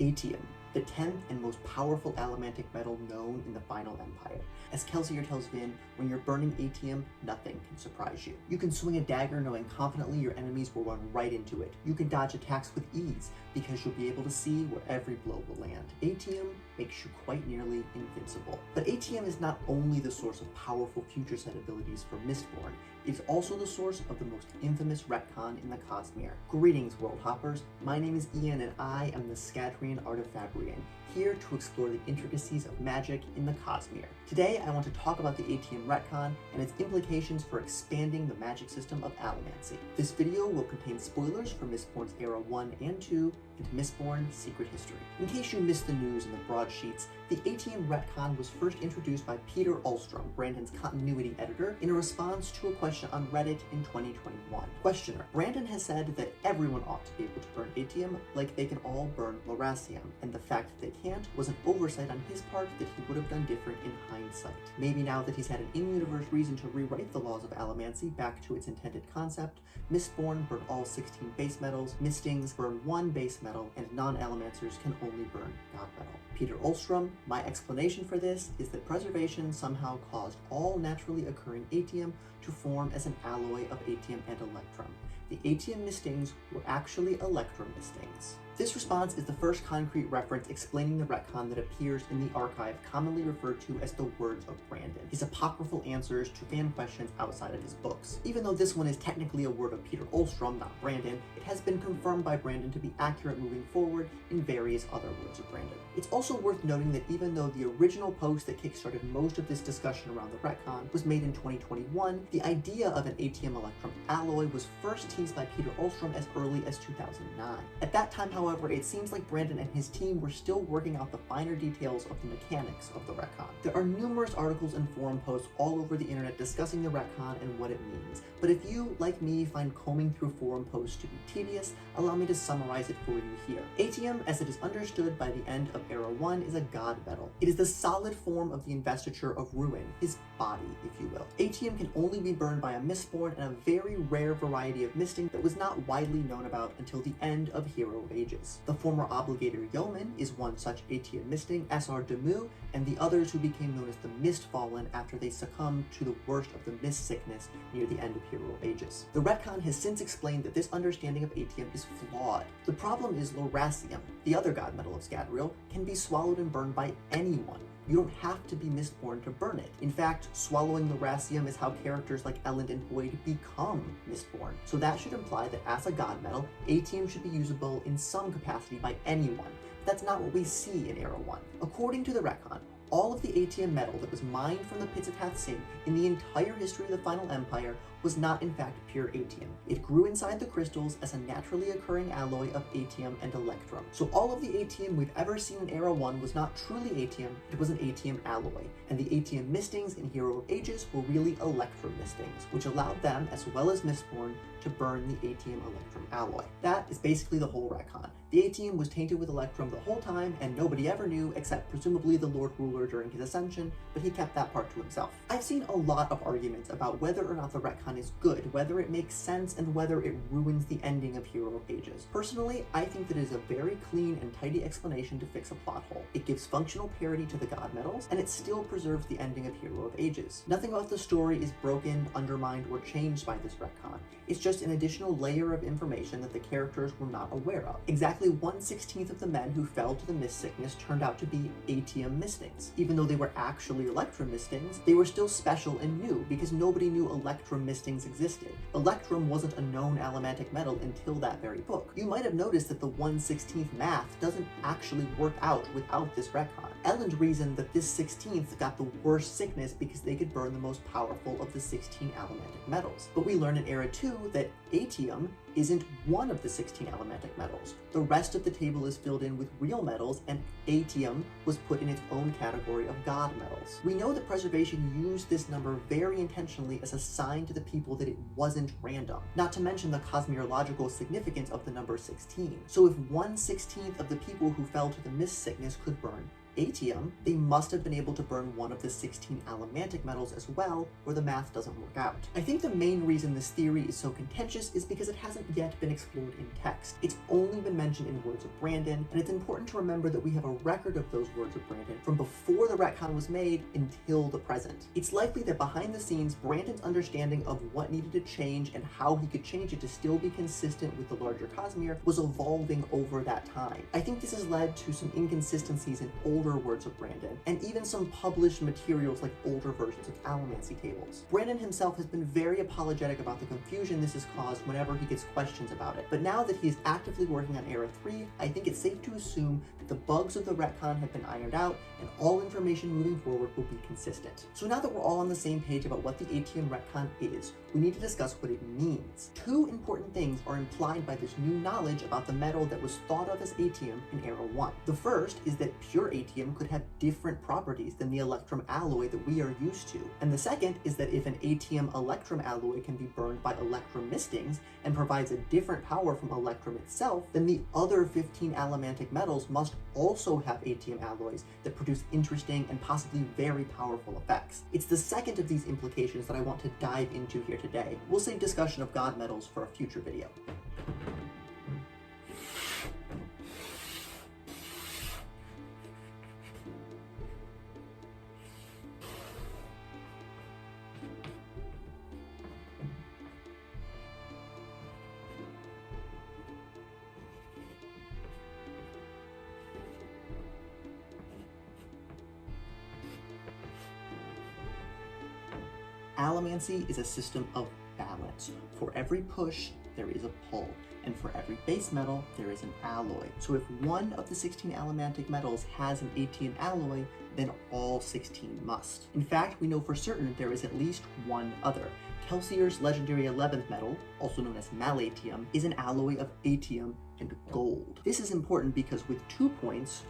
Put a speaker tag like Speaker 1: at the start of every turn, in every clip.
Speaker 1: Atium, the 10th and most powerful allomantic metal known in the Final Empire. As Kelsier tells Vin, when you're burning Atium, nothing can surprise you. You can swing a dagger knowing confidently your enemies will run right into it. You can dodge attacks with ease because you'll be able to see where every blow will land. Atium makes you quite nearly invincible. But Atium is not only the source of powerful future set abilities for Mistborn, it is also the source of the most infamous retcon in the Cosmere. Greetings, World Hoppers. My name is Ian and I am the Scadrian Artifabrian, here to explore the intricacies of magic in the Cosmere. Today I want to talk about the Atium Retcon and its implications for expanding the magic system of Allomancy. This video will contain spoilers for Mistborn's Era 1 and 2 and Mistborn Secret History. In case you missed the news in the broadsheets, the Atium Retcon was first introduced by Peter Ulstrom, Brandon's continuity editor, in a response to a question on Reddit in 2021. Questioner: Brandon has said that everyone ought to be able to burn Atium like they can all burn Lorasium, and the fact that they can't was an oversight on his part that he would have done different in hindsight. Maybe now that he's had an in-universe reason to rewrite the laws of Allomancy back to its intended concept, Mistborn burn all 16 base metals, Mistings burn 1 base metal, and non-Allomancers can only burn god metal. Peter Ulstrom: my explanation for this is that preservation somehow caused all naturally occurring Atium to form as an alloy of Atium and Electrum. The Atium Mistings were actually Electrum Mistings. This response is the first concrete reference explaining the retcon that appears in the archive commonly referred to as the Words of Brandon, his apocryphal answers to fan questions outside of his books. Even though this one is technically a word of Peter Ulstrom, not Brandon, it has been confirmed by Brandon to be accurate moving forward in various other Words of Brandon. It's also worth noting that even though the original post that kickstarted most of this discussion around the retcon was made in 2021, the idea of an Atium Electrum alloy was first teased by Peter Ulstrom as early as 2009. At that time, however, it seems like Brandon and his team were still working out the finer details of the mechanics of the retcon. There are numerous articles and forum posts all over the internet discussing the retcon and what it means, but if you, like me, find combing through forum posts to be tedious, allow me to summarize it for you here. Atium, as it is understood by the end of Era 1, is a god metal. It is the solid form of the investiture of Ruin, his body, if you will. Atium can only be burned by a Mistborn and a very rare variety of misting that was not widely known about until the end of Hero of Ages. The former Obligator Yeoman is one such Atium misting, Sr. Demu, and the others who became known as the Mistfallen after they succumbed to the worst of the mist sickness near the end of Hero of Ages. The retcon has since explained that this understanding of Atium is flawed. The problem is Lorasium, the other god metal of Scadrial, can be swallowed and burned by anyone. You don't have to be Mistborn to burn it. In fact, swallowing Lorasium is how characters like Elend and Boyd become Mistborn. So that should imply that as a god metal, Atium should be usable in some capacity by anyone. But that's not what we see in Era 1. According to the retcon, all of the Atium metal that was mined from the pits of Hathsin in the entire history of the Final Empire was not in fact pure Atium. It grew inside the crystals as a naturally occurring alloy of Atium and Electrum. So all of the Atium we've ever seen in Era 1 was not truly Atium, it was an Atium alloy. And the Atium mistings in Hero of Ages were really Electrum mistings, which allowed them, as well as Mistborn, to burn the Atium Electrum alloy. That is basically the whole retcon. The Atium was tainted with Electrum the whole time, and nobody ever knew except presumably the Lord Ruler during his ascension, but he kept that part to himself. I've seen a lot of arguments about whether or not the retcon is good, whether it makes sense, and whether it ruins the ending of Hero of Ages. Personally, I think that it is a very clean and tidy explanation to fix a plot hole. It gives functional parity to the god metals, and it still preserves the ending of Hero of Ages. Nothing about the story is broken, undermined, or changed by this retcon. It's just an additional layer of information that the characters were not aware of. Exactly 1/16 of the men who fell to the mist sickness turned out to be Atium mistings. Even though they were actually Electrum mistings, they were still special and new because nobody knew Electrum mistings existed. Electrum wasn't a known allomantic metal until that very book. You might have noticed that the 1/16 math doesn't actually work out without this retcon. Elend reasoned that this 16th got the worst sickness because they could burn the most powerful of the 16 allomantic metals. But we learn in Era 2 that Atium isn't one of the 16 allomantic metals. The rest of the table is filled in with real metals, and Atium was put in its own category of god metals. We know that preservation used this number very intentionally as a sign to the people that it wasn't random, not to mention the cosmological significance of the number 16. So if 1/16 of the people who fell to the mist sickness could burn atium, they must have been able to burn one of the 16 allomantic metals as well, or the math doesn't work out. I think the main reason this theory is so contentious is because it hasn't yet been explored in text. It's only been mentioned in Words of Brandon, and it's important to remember that we have a record of those Words of Brandon from before the retcon was made until the present. It's likely that behind the scenes, Brandon's understanding of what needed to change and how he could change it to still be consistent with the larger Cosmere was evolving over that time. I think this has led to some inconsistencies in older Words of Brandon, and even some published materials like older versions of Allomancy tables. Brandon himself has been very apologetic about the confusion this has caused whenever he gets questions about it, but now that he's actively working on Era 3, I think it's safe to assume that the bugs of the retcon have been ironed out and all information moving forward will be consistent. So now that we're all on the same page about what the Atium Retcon is, we need to discuss what it means. Two important things are implied by this new knowledge about the metal that was thought of as Atium in Era 1. The first is that pure Atium could have different properties than the electrum alloy that we are used to. And the second is that if an Atium electrum alloy can be burned by electrum mistings and provides a different power from electrum itself, then the other 15 allomantic metals must also have Atium alloys that produce interesting and possibly very powerful effects. It's the second of these implications that I want to dive into here today. We'll save discussion of god metals for a future video. Allomancy is a system of balance. For every push, there is a pull, and for every base metal, there is an alloy. So if one of the 16 allomantic metals has an Atium alloy, then all 16 must. In fact, we know for certain there is at least one other. Kelsier's legendary 11th metal, also known as malatium, is an alloy of Atium and gold. This is important because with 2 points,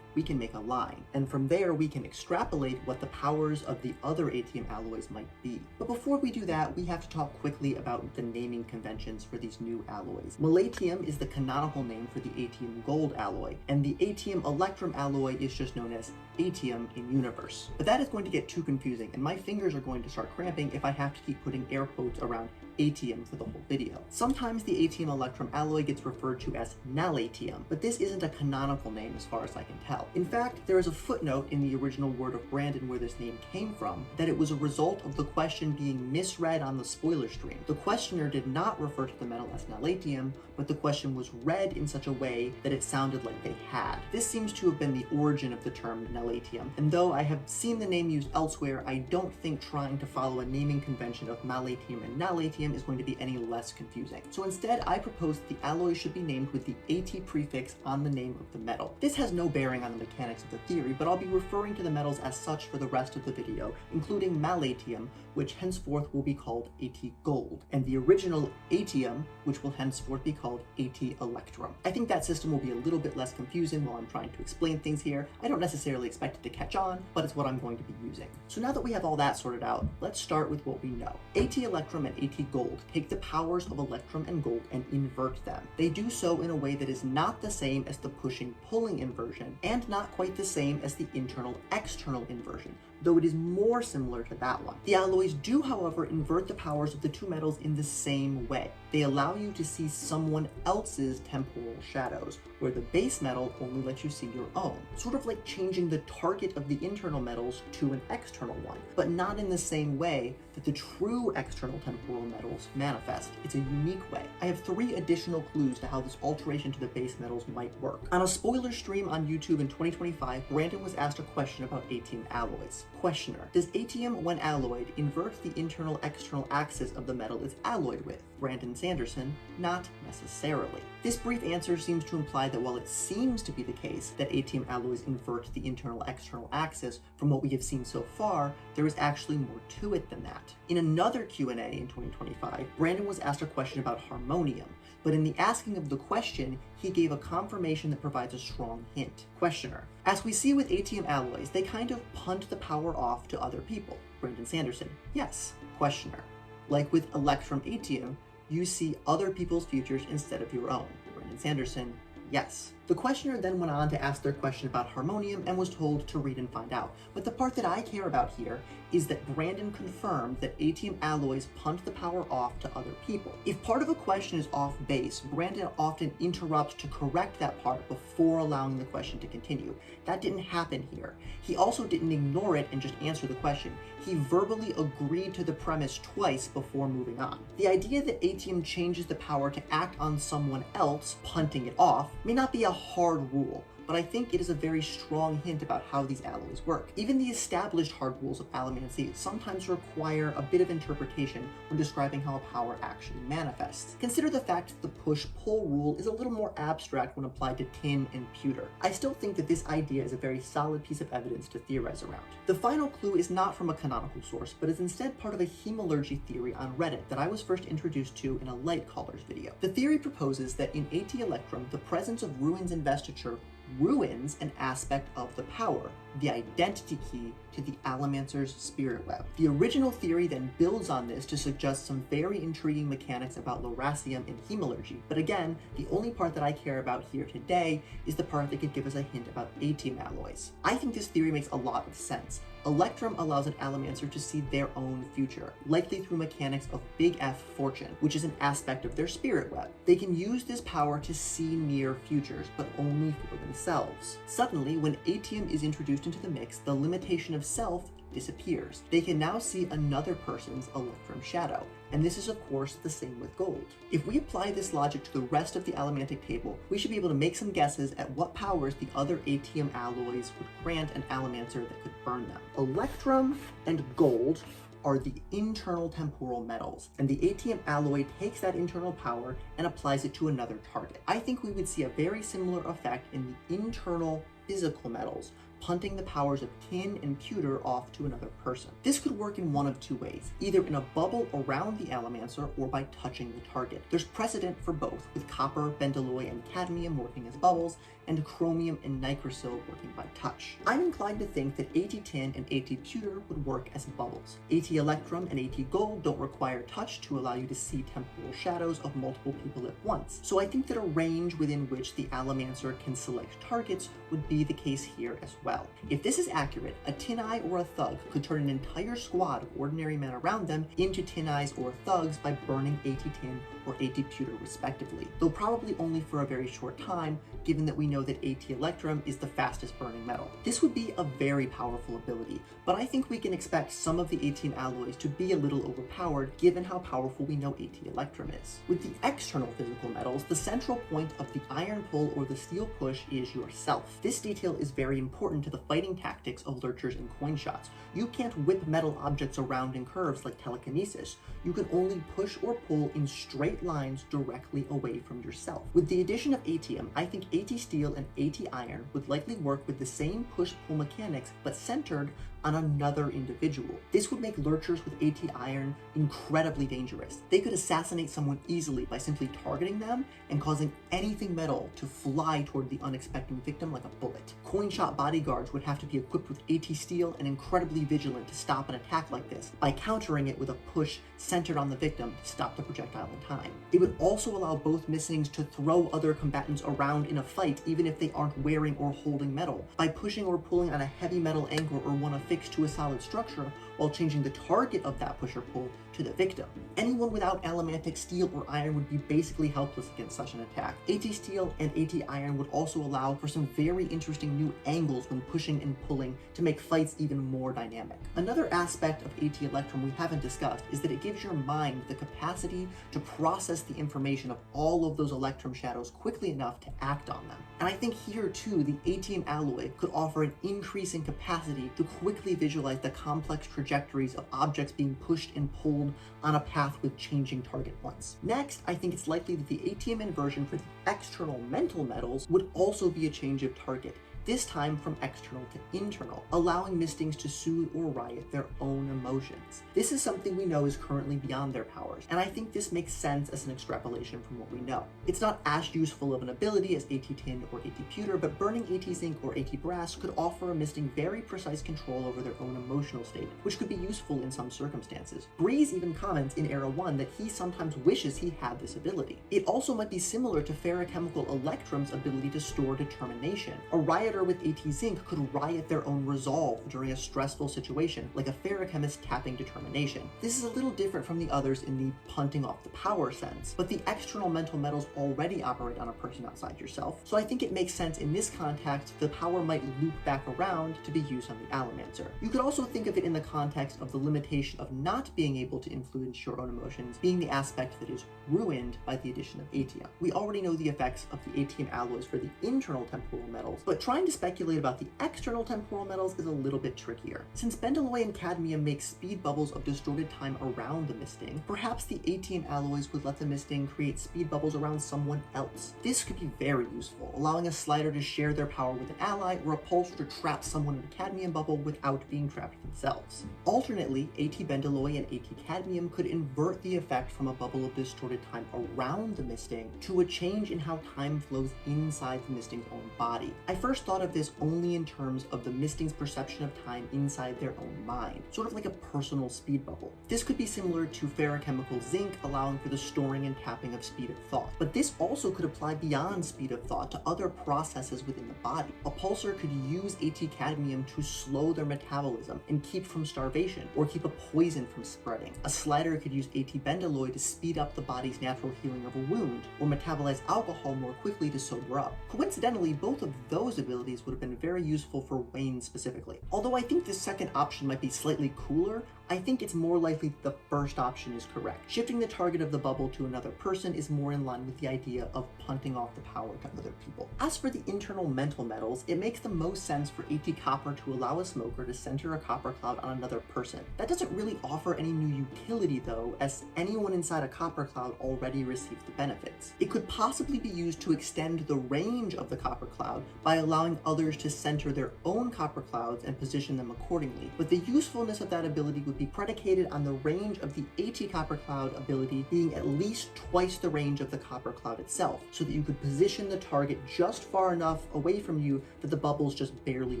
Speaker 1: we can make a line, and from there we can extrapolate what the powers of the other Atium alloys might be. But before we do that, we have to talk quickly about the naming conventions for these new alloys. Malatium is the canonical name for the Atium gold alloy, and the Atium electrum alloy is just known as Atium in universe. But that is going to get too confusing, and my fingers are going to start cramping if I have to keep putting air quotes around Atium for the whole video. Sometimes the Atium electrum alloy gets referred to as nalatium, but this isn't a canonical name as far as I can tell. In fact, there is a footnote in the original Word of Brandon where this name came from, that it was a result of the question being misread on the spoiler stream. The questioner did not refer to the metal as nalatium, but the question was read in such a way that it sounded like they had. This seems to have been the origin of the term nalatium, and though I have seen the name used elsewhere, I don't think trying to follow a naming convention of malatium and nalatium is going to be any less confusing. So instead, I propose that the alloy should be named with the AT prefix on the name of the metal. This has no bearing on the mechanics of the theory, but I'll be referring to the metals as such for the rest of the video, including malatium, which henceforth will be called AT gold, and the original Atium, which will henceforth be called AT electrum. I think that system will be a little bit less confusing while I'm trying to explain things here. I don't necessarily expect it to catch on, but it's what I'm going to be using. So now that we have all that sorted out, let's start with what we know. AT electrum and AT gold take the powers of electrum and gold and invert them. They do so in a way that is not the same as the pushing-pulling inversion, and not quite the same as the internal-external inversion, though it is more similar to that one. The alloys do, however, invert the powers of the two metals in the same way. They allow you to see someone else's temporal shadows, where the base metal only lets you see your own. Sort of like changing the target of the internal metals to an external one, but not in the same way that the true external temporal metals manifest. It's a unique way. I have 3 additional clues to how this alteration to the base metals might work. On a spoiler stream on YouTube in 2025, Brandon was asked a question about Atium alloys. Questioner: does Atium, when alloyed, invert the internal-external axis of the metal it's alloyed with? Brandon Sanderson: not necessarily. This brief answer seems to imply that while it seems to be the case that Atium alloys invert the internal-external axis, from what we have seen so far, there is actually more to it than that. In another Q&A in 2025, Brandon was asked a question about harmonium, but in the asking of the question, he gave a confirmation that provides a strong hint. Questioner: as we see with Atium alloys, they kind of punt the power off to other people. Brandon Sanderson: yes. Questioner: like with electrum Atium, you see other people's futures instead of your own. Brandon Sanderson: yes. The questioner then went on to ask their question about harmonium and was told to read and find out. But the part that I care about here is that Brandon confirmed that Atium alloys punt the power off to other people. If part of a question is off base, Brandon often interrupts to correct that part before allowing the question to continue. That didn't happen here. He also didn't ignore it and just answer the question. He verbally agreed to the premise twice before moving on. The idea that Atium changes the power to act on someone else, punting it off, may not be a hard rule, but I think it is a very strong hint about how these alloys work. Even the established hard rules of Allomancy sometimes require a bit of interpretation when describing how a power actually manifests. Consider the fact that the push-pull rule is a little more abstract when applied to tin and pewter. I still think that this idea is a very solid piece of evidence to theorize around. The final clue is not from a canonical source, but is instead part of a hemalurgy theory on Reddit that I was first introduced to in a Light Callers video. The theory proposes that in AT Electrum, the presence of Ruin's investiture ruins an aspect of the power, the identity key to the Allomancer's spirit web. The original theory then builds on this to suggest some very intriguing mechanics about Loracium and hemalurgy, but again, the only part that I care about here today is the part that could give us a hint about Atium alloys. I think this theory makes a lot of sense. Electrum allows an Allomancer to see their own future, likely through mechanics of Big F fortune, which is an aspect of their spirit web. They can use this power to see near futures, but only for themselves. Suddenly, when Atium is introduced into the mix, the limitation of self disappears. They can now see another person's Electrum shadow, and this is of course the same with gold. If we apply this logic to the rest of the Allomantic table, we should be able to make some guesses at what powers the other Atium alloys would grant an Allomancer that could burn them. Electrum and gold are the internal temporal metals, and the Atium alloy takes that internal power and applies it to another target. I think we would see a very similar effect in the internal physical metals, punting the powers of tin and pewter off to another person. This could work in one of two ways, either in a bubble around the Allomancer or by touching the target. There's precedent for both, with copper, bendalloy, and cadmium working as bubbles, and chromium and nigrosil working by touch. I'm inclined to think that AT tin and AT pewter would work as bubbles. AT electrum and AT gold don't require touch to allow you to see temporal shadows of multiple people at once, so I think that a range within which the Allomancer can select targets would be the case here as well. If this is accurate, a tin eye or a thug could turn an entire squad of ordinary men around them into tin eyes or thugs by burning AT tin or AT pewter respectively, though probably only for a very short time, given that we know that AT electrum is the fastest burning metal. This would be a very powerful ability, but I think we can expect some of the Atium alloys to be a little overpowered given how powerful we know AT electrum is. With the external physical metals, the central point of the iron pull or the steel push is yourself. This detail is very important to the fighting tactics of lurchers and coin shots. You can't whip metal objects around in curves like telekinesis. You can only push or pull in straight lines directly away from yourself. With the addition of Atium, I think AT steel and AT iron would likely work with the same push-pull mechanics, but centered on another individual. This would make lurchers with AT iron incredibly dangerous. They could assassinate someone easily by simply targeting them and causing anything metal to fly toward the unexpected victim like a bullet. Coin shot bodyguards would have to be equipped with AT steel and incredibly vigilant to stop an attack like this by countering it with a push centered on the victim to stop the projectile in time. It would also allow both missings to throw other combatants around in a fight even if they aren't wearing or holding metal, by pushing or pulling on a heavy metal anchor or one affixed to a solid structure while changing the target of that push or pull to the victim. Anyone without allomantic steel or iron would be basically helpless against such an attack. AT steel and AT iron would also allow for some very interesting new angles when pushing and pulling to make fights even more dynamic. Another aspect of AT electrum we haven't discussed is that it gives your mind the capacity to process the information of all of those electrum shadows quickly enough to act on them. And I think here too, the Atium alloy could offer an increase in capacity to quickly visualize the complex trajectories of objects being pushed and pulled on a path with changing target points. Next, I think it's likely that the Atium inversion for the external mental metals would also be a change of target. this time from external to internal, allowing Mistings to soothe or riot their own emotions. This is something we know is currently beyond their powers, and I think this makes sense as an extrapolation from what we know. It's not as useful of an ability as AT Tin or AT Pewter, but burning AT Zinc or AT Brass could offer a Misting very precise control over their own emotional state, which could be useful in some circumstances. Breeze even comments in Era 1 that he sometimes wishes he had this ability. It also might be similar to Ferrochemical Electrum's ability to store determination. A rioter with AT Zinc could riot their own resolve during a stressful situation, like a Ferrochemist tapping determination. This is a little different from the others in the punting off the power sense, but the external mental metals already operate on a person outside yourself, so I think it makes sense in this context the power might loop back around to be used on the Allomancer. You could also think of it in the context of the limitation of not being able to influence your own emotions being the aspect that is ruined by the addition of Atium. We already know the effects of the Atium alloys for the internal temporal metals, but trying to speculate about the external temporal metals is a little bit trickier. Since Bendalloy and Cadmium make speed bubbles of distorted time around the Misting, perhaps the Atium alloys would let the Misting create speed bubbles around someone else. This could be very useful, allowing a slider to share their power with an ally, or a pulsar to trap someone in a Cadmium bubble without being trapped themselves. Alternately, AT Bendalloy and AT Cadmium could invert the effect from a bubble of distorted time around the Misting to a change in how time flows inside the Misting's own body. I first thought of this only in terms of the Misting's perception of time inside their own mind, sort of like a personal speed bubble. This could be similar to Ferrochemical Zinc, allowing for the storing and tapping of speed of thought, but this also could apply beyond speed of thought to other processes within the body. A pulsar could use AT Cadmium to slow their metabolism and keep from starvation, or keep a poison from spreading. A slider could use AT Bendalloy to speed up the body's natural healing of a wound, or metabolize alcohol more quickly to sober up. Coincidentally, both of those abilities would have been very useful for Wayne specifically. Although I think this second option might be slightly cooler, I think it's more likely that the first option is correct. Shifting the target of the bubble to another person is more in line with the idea of punting off the power to other people. As for the internal mental metals, it makes the most sense for AT Copper to allow a smoker to center a copper cloud on another person. That doesn't really offer any new utility though, as anyone inside a copper cloud already receives the benefits. It could possibly be used to extend the range of the copper cloud by allowing others to center their own copper clouds and position them accordingly, but the usefulness of that ability would be predicated on the range of the AT Copper Cloud ability being at least twice the range of the Copper Cloud itself, so that you could position the target just far enough away from you that the bubbles just barely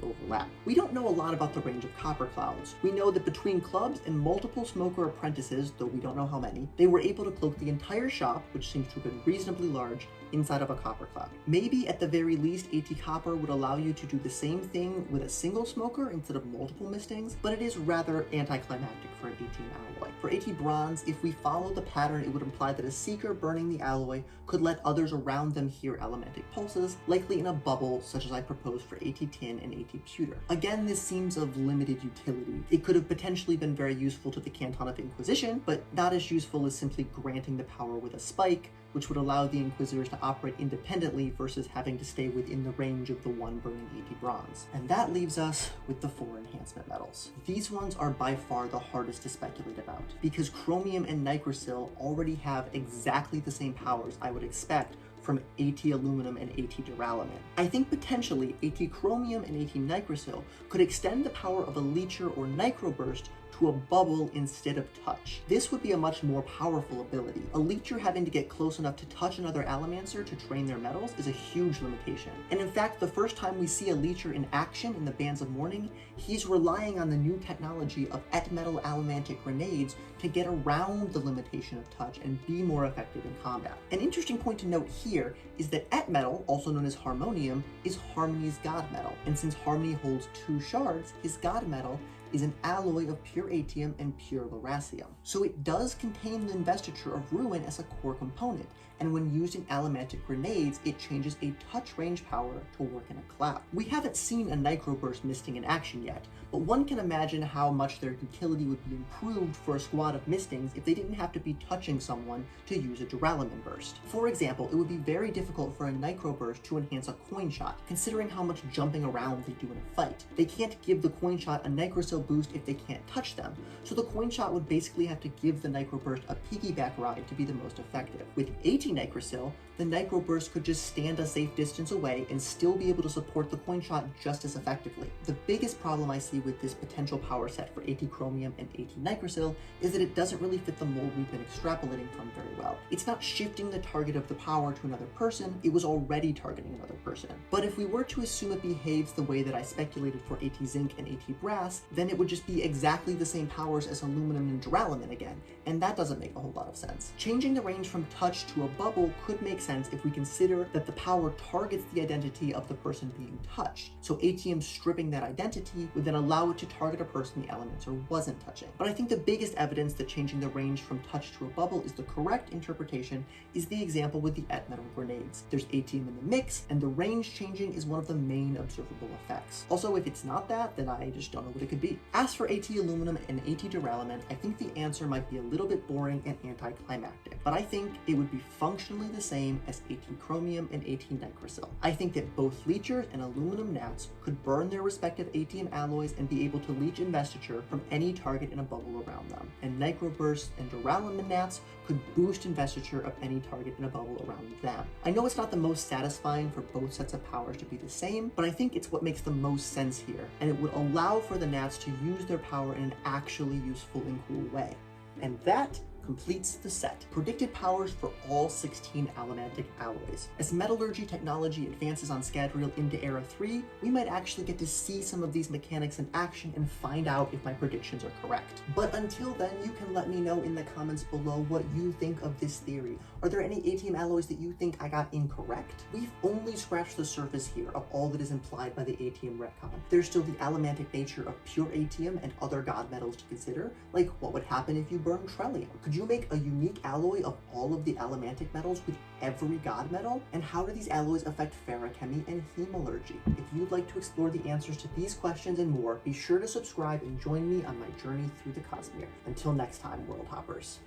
Speaker 1: overlap. We don't know a lot about the range of Copper Clouds. We know that between clubs and multiple smoker apprentices, though we don't know how many, they were able to cloak the entire shop, which seems to have been reasonably large, inside of a copper cloud. Maybe at the very least AT Copper would allow you to do the same thing with a single smoker instead of multiple Mistings, but it is rather anticlimactic for an AT alloy. For AT Bronze, if we follow the pattern, it would imply that a seeker burning the alloy could let others around them hear allomantic pulses, likely in a bubble such as I proposed for AT Tin and AT Pewter. Again, this seems of limited utility. It could have potentially been very useful to the Canton of Inquisition, but not as useful as simply granting the power with a spike, which would allow the Inquisitors to operate independently versus having to stay within the range of the one burning AT Bronze. And that leaves us with the 4 enhancement metals. These ones are by far the hardest to speculate about, because Chromium and Nigrosil already have exactly the same powers I would expect from AT Aluminum and AT Duralumin. I think potentially AT Chromium and AT Nigrosil could extend the power of a Leecher or Nicroburst to a bubble instead of touch. This would be a much more powerful ability. A Leecher having to get close enough to touch another Allomancer to drain their metals is a huge limitation. And in fact, the first time we see a Leecher in action in the Bands of Mourning, he's relying on the new technology of Et-Metal Allomantic grenades to get around the limitation of touch and be more effective in combat. An interesting point to note here is that Et-Metal, also known as Harmonium, is Harmony's god metal, and since Harmony holds 2 shards, his god metal is an alloy of pure Atium and pure Lerasium. So it does contain the investiture of Ruin as a core component, and when used in Allomantic grenades, it changes a touch range power to work in a cloud. We haven't seen a Nicroburst Misting in action yet, but one can imagine how much their utility would be improved for a squad of Mistings if they didn't have to be touching someone to use a Duralumin burst. For example, it would be very difficult for a Nicroburst to enhance a coin shot, considering how much jumping around they do in a fight. They can't give the coin shot a Nigrosil boost if they can't touch them, so the coin shot would basically have to give the Nicroburst a piggyback ride to be the most effective. With AT Nigrosil, the Necroburst could just stand a safe distance away and still be able to support the coin shot just as effectively. The biggest problem I see with this potential power set for AT Chromium and AT Nigrosil is that it doesn't really fit the mold we've been extrapolating from very well. It's not shifting the target of the power to another person, it was already targeting another person. But if we were to assume it behaves the way that I speculated for AT Zinc and AT Brass, then it would just be exactly the same powers as aluminum and duralumin again, and that doesn't make a whole lot of sense. Changing the range from touch to a bubble could make sense if we consider that the power targets the identity of the person being touched. So ATM stripping that identity would then allow it to target a person the Allomancer wasn't touching. But I think the biggest evidence that changing the range from touch to a bubble is the correct interpretation is the example with the Et metal grenades. There's ATM in the mix, and the range changing is one of the main observable effects. Also, if it's not that, then I just don't know what it could be. As for AT aluminum and AT duralumin, I think the answer might be a little bit boring and anticlimactic, but I think it would be functionally the same as AT chromium and AT nigrosil. I think that both leechers and aluminum gnats could burn their respective ATM alloys and be able to leech investiture from any target in a bubble around them, and Necroburst and duralumin gnats could boost investiture of any target in a bubble around them. I know it's not the most satisfying for both sets of powers to be the same, but I think it's what makes the most sense here, and it would allow for the gnats to use their power in an actually useful and cool way. And that completes the set. Predicted powers for all 16 allomantic alloys. As metallurgy technology advances on Scadrial into Era 3, we might actually get to see some of these mechanics in action and find out if my predictions are correct. But until then, you can let me know in the comments below what you think of this theory. Are there any ATM alloys that you think I got incorrect? We've only scratched the surface here of all that is implied by the Atium Retcon. There's still the allomantic nature of pure Atium and other god metals to consider, like what would happen if you burn Trellium? Could you make a unique alloy of all of the allomantic metals with every god metal? And how do these alloys affect ferrochemy and hemalurgy? If you'd like to explore the answers to these questions and more, be sure to subscribe and join me on my journey through the Cosmere. Until next time, World Hoppers.